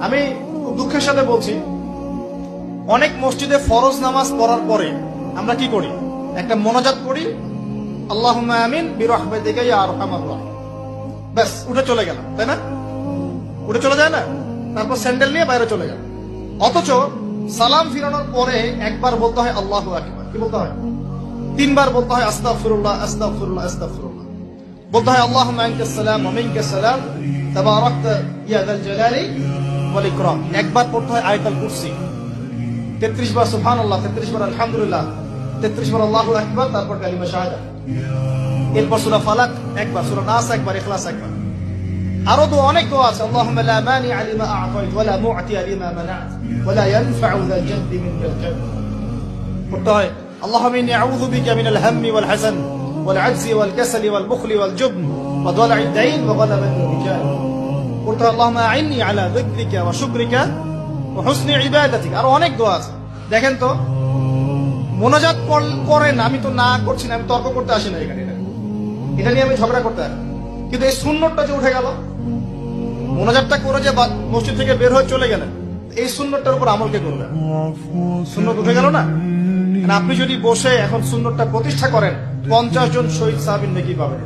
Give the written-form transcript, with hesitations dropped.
আমি খুব দুঃখের সাথে বলছি, অনেক মসজিদে ফরজ নামাজ পড়ার পরে আমরা কি করি, একটা মোনাজাত করি, আল্লাহুম্মা আমিন বিরহমাতিকা ইয়া আরহামার রাহিম, ব্যাস উঠে চলে গেলাম, তাই না? উঠে চলে যায় না, তারপর স্যান্ডেল নিয়ে বাইরে চলে গেল। অথচ সালাম ফিরানোর পরে একবার বলতে হয় আল্লাহু আকবার, কি বলতে হয়? তিনবার বলতে হয় আস্তাগফিরুল্লাহ আস্তাগফিরুল্লাহ আস্তাগফিরুল্লাহ, বলতে হয় আল্লাহুম্মা আনতাস সালাম ওয়া মিনকাস সালাম তাবারাকতা ইয়া যাল জালালি ওয়াল ইকরাম। একবার পড়তে হয় আয়াতুল কুরসি, 33 বার সুবহানাল্লাহ, 33 বার আলহামদুলিল্লাহ, 33 বার আল্লাহু আকবার, তারপর কালিমা শাহাদাত। এরপর সূরা ফালাক একবার, সূরা নাস একবার, ইখলাস একবার। আরো তো অনেক দোয়া আছে, আল্লাহুম্মা লা মানিআ লিমা আ'তাইত ওয়া লা মু'তিয়া লিমা মানা'ত ওয়া লা ইয়ানফা'ু যাল জাদ্দি মিনকাল জাদ। পড়তে হয় আল্লাহুম্মা ইন্নী আউযু বিকা মিনাল হাম্মি ওয়াল হাযান ওয়াল আজজি ওয়াল কাসালি ওয়াল বুখলি ওয়াল জুবন ওয়া দালা'id দাইন ওয়া গালাবাতির রিজাল। পড়তে হয় আল্লাহুম্মা আ'ইন্নী আলা যিকরিকা ওয়া শুকরিকা ওয়া হুসনি ইবাদাতিক। আরো অনেক দোয়া আছে। দেখেন তো, মোনাজাত করেন, আমি তো না করছি না, আমি তর্ক করতে আসি না এখানে, এটা নিয়ে আমি ঝগড়া করতে আসি, কিন্তু এই সুন্নতটা যে উঠে গেল, মোনাজাতটা করে যে মসজিদ থেকে বের হয়ে চলে গেলেন, এই সুন্নতটার উপর আমল কে করবেন? সুন্নত উঠে গেল না? আপনি যদি বসে এখন সুন্নতটা প্রতিষ্ঠা করেন, 50 জন শহীদ সাহাবীর নেকি পাবেন।